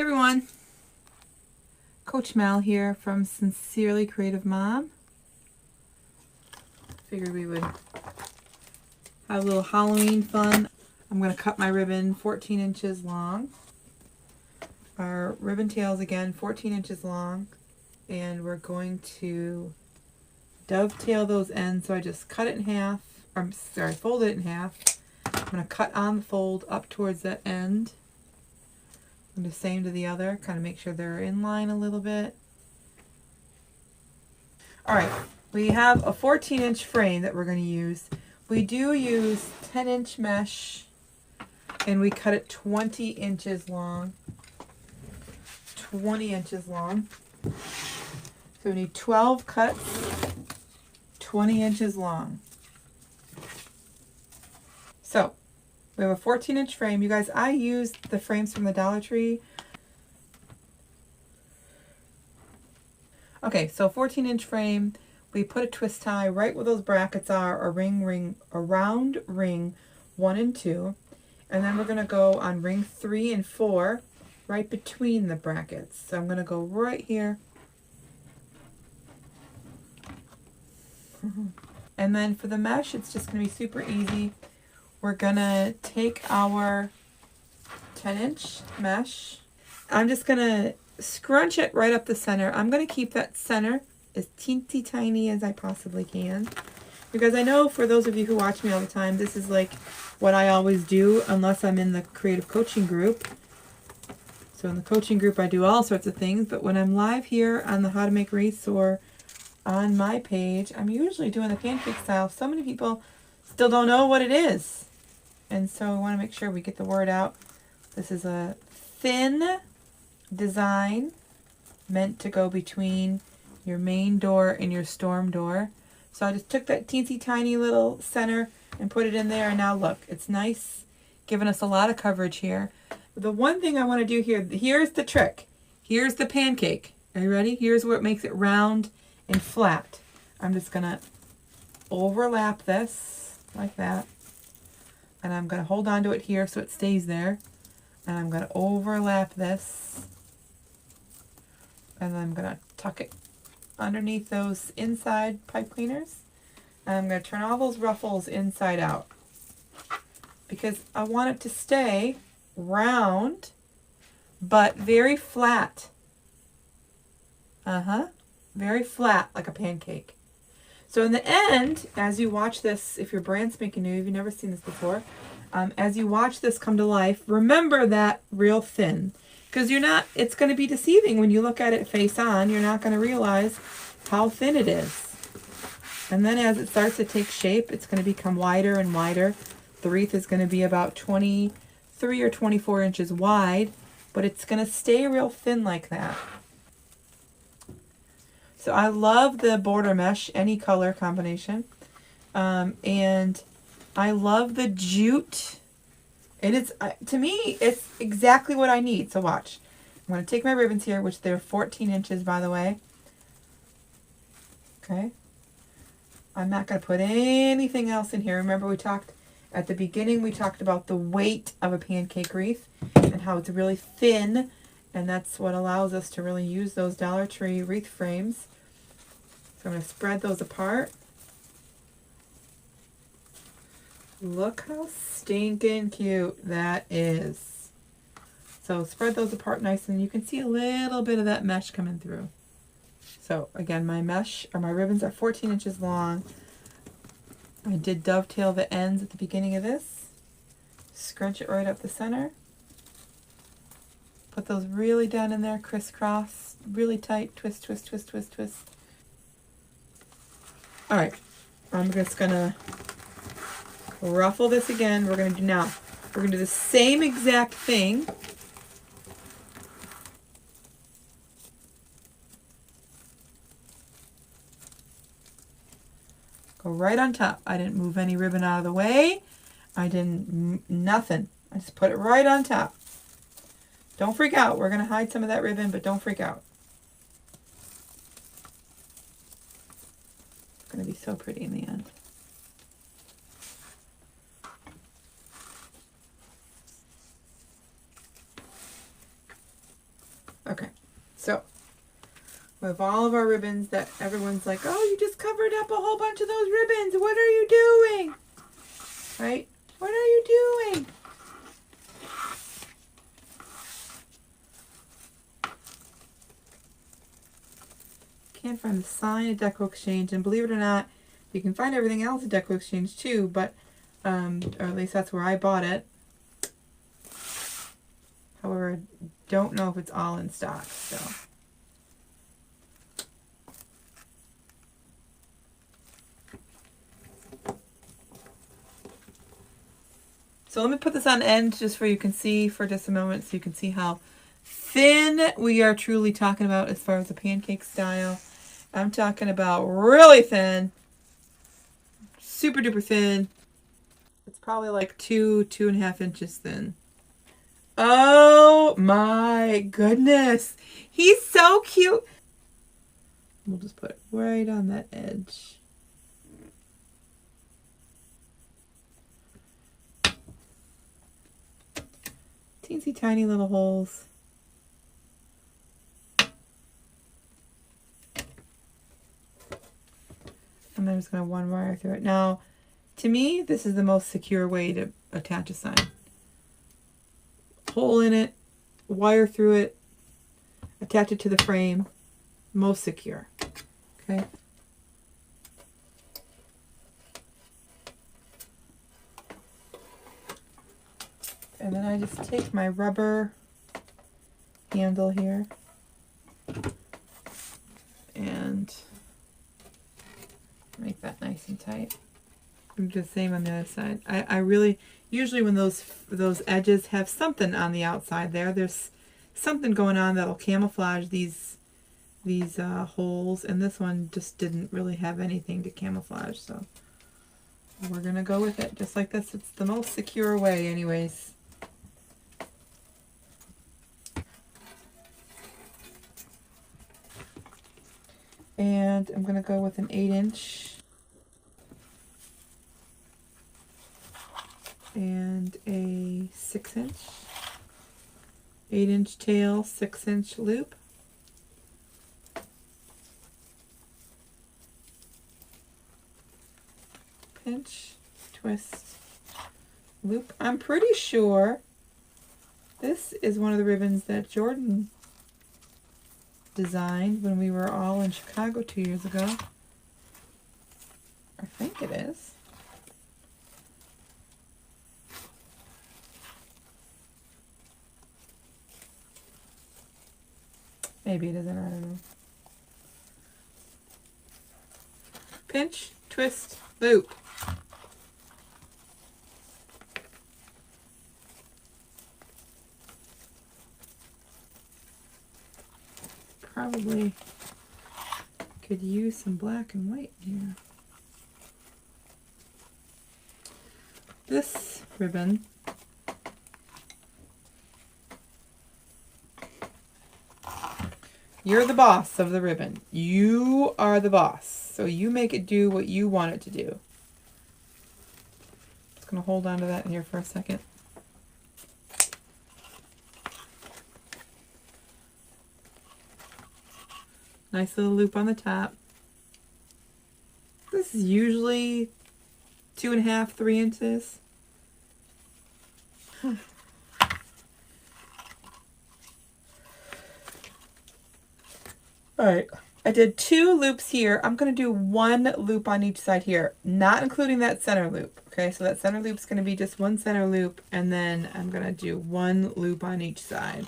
Hey everyone, Coach Mal here from Sincerely Creative Mom. Figured we would have a little Halloween fun. I'm going to cut my ribbon 14 inches long. Our ribbon tails again 14 inches long, and we're going to dovetail those ends. So I just cut it in half, fold it in half. I'm going to cut on the fold up towards that end. And the same to the other, kind of make sure they're in line a little bit. All right, we have a 14-inch frame that we're going to use. We do use 10-inch mesh, and we cut it 20 inches long. 20 inches long. So we need 12 cuts, 20 inches long. So we have a 14-inch frame. You guys, I used the frames from the Dollar Tree. Okay, so 14-inch frame. We put a twist tie right where those brackets are, a round ring 1 and 2. And then we're going to go on ring 3 and 4, right between the brackets. So I'm going to go right here. And then for the mesh, it's just going to be super easy. We're going to take our 10-inch mesh. I'm just going to scrunch it right up the center. I'm going to keep that center as teensy tiny as I possibly can, because I know for those of you who watch me all the time, this is like what I always do unless I'm in the creative coaching group. So in the coaching group I do all sorts of things, but when I'm live here on the How to Make Wreaths or on my page, I'm usually doing the pancake style. So many people still don't know what it is, and so I want to make sure we get the word out. This is a thin design meant to go between your main door and your storm door. So I just took that teensy tiny little center and put it in there, and now look, it's nice, giving us a lot of coverage here. The one thing I want to do here, here's the trick. Here's the pancake. Are you ready? Here's where it makes it round and flat. I'm just going to overlap this like that, and I'm going to hold on to it here so it stays there, and I'm going to overlap this, and then I'm going to tuck it underneath those inside pipe cleaners, and I'm going to turn all those ruffles inside out because I want it to stay round but very flat. Very flat, like a pancake. So in the end, as you watch this, if you're brand spanking new, if you've never seen this before, as you watch this come to life, remember that real thin. Because it's going to be deceiving when you look at it face on. You're not going to realize how thin it is. And then as it starts to take shape, it's going to become wider and wider. The wreath is going to be about 23 or 24 inches wide, but it's going to stay real thin like that. So I love the border mesh, any color combination. And I love the jute. And it's, to me, it's exactly what I need. So watch. I'm going to take my ribbons here, which they're 14 inches, by the way. Okay. I'm not going to put anything else in here. Remember, we talked at the beginning, we talked about the weight of a pancake wreath and how it's really thin. And that's what allows us to really use those Dollar Tree wreath frames. So I'm going to spread those apart. Look how stinking cute that is. So spread those apart nice, and you can see a little bit of that mesh coming through. So again, my ribbons are 14 inches long. I did dovetail the ends at the beginning of this. Scrunch it right up the center. Put those really down in there, crisscross, really tight, twist, twist, twist, twist, twist. All right, I'm just gonna ruffle this again. We're going to do the same exact thing. Go right on top. I didn't move any ribbon out of the way. Nothing. I just put it right on top. Don't freak out. We're going to hide some of that ribbon, but don't freak out. It's going to be so pretty in the end. So we have all of our ribbons that everyone's like, oh, you just covered up a whole bunch of those ribbons. What are you doing? Right? What are you doing? Can't find the sign at Deco Exchange, and believe it or not, you can find everything else at Deco Exchange too, but or at least that's where I bought it. However, I don't know if it's all in stock, so. So let me put this on end just so you can see for just a moment, so you can see how thin we are truly talking about as far as the pancake style. I'm talking about really thin, super duper thin. It's probably like 2.5 inches thin. Oh my goodness. He's so cute. We'll just put it right on that edge. Teensy tiny little holes. And I'm just going to one wire through it. Now, to me, this is the most secure way to attach a sign. Hole in it, wire through it, attach it to the frame. Most secure. Okay. And then I just take my rubber handle here and make that nice and tight. Do the same on the other side. I really, usually when those edges have something on the outside there's something going on that'll camouflage these holes, and this one just didn't really have anything to camouflage, so we're gonna go with it just like this. It's the most secure way anyways. And I'm gonna go with an 8-inch and a 6-inch, 8-inch tail, 6-inch loop. Pinch, twist, loop. I'm pretty sure this is one of the ribbons that Jordan designed when we were all in Chicago 2 years ago. I think it is. Maybe it isn't, I don't know. Pinch, twist, loop. Probably could use some black and white here. This ribbon you're the boss of the ribbon. You are the boss. So you make it do what you want it to do. Just going to hold on to that here for a second. Nice little loop on the top. This is usually 2.5, 3 inches. Alright, I did 2 loops here. I'm going to do 1 loop on each side here, not including that center loop. Okay, so that center loop is going to be just 1 center loop, and then I'm going to do 1 loop on each side.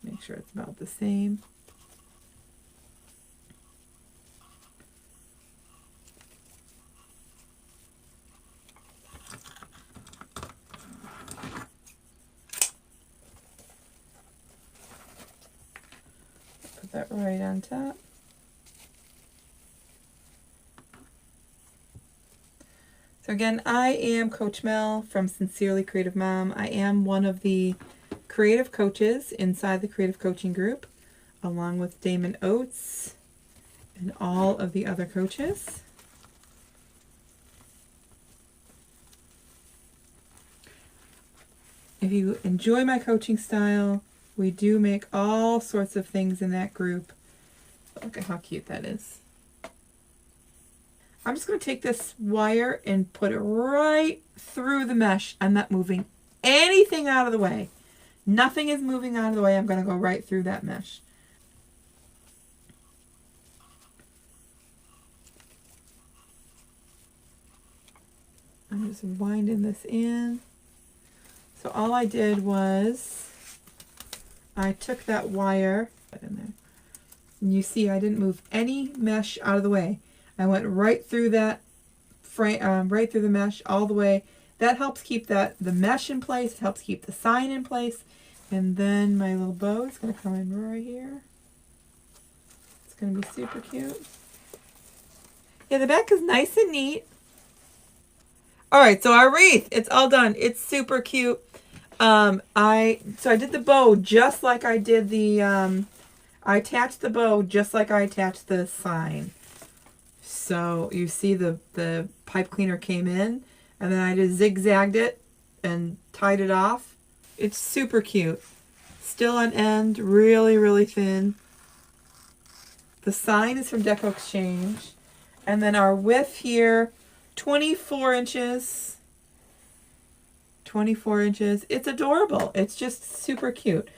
Make sure it's about the same. Put that right on top. So again, I am Coach Mel from Sincerely Creative Mom. I am one of the creative coaches inside the creative coaching group, along with Damon Oates and all of the other coaches. If you enjoy my coaching style, we do make all sorts of things in that group. Look at how cute that is. I'm just going to take this wire and put it right through the mesh. I'm not moving anything out of the way. Nothing is moving out of the way. I'm going to go right through that mesh. I'm just winding this in. So all I did was I took that wire, put in there, and you see I didn't move any mesh out of the way. I went right through that frame, right through the mesh all the way. That helps keep the mesh in place. It helps keep the sign in place. And then my little bow is going to come in right here. It's going to be super cute. Yeah, the back is nice and neat. All right, so our wreath, it's all done. It's super cute. I did the bow just like I did the, I attached the bow just like I attached the sign. So you see the pipe cleaner came in, and then I just zigzagged it and tied it off. It's super cute. Still on end, really, really thin. The sign is from Deco Exchange. And then our width here, 24 inches. 24 inches. It's adorable. It's just super cute.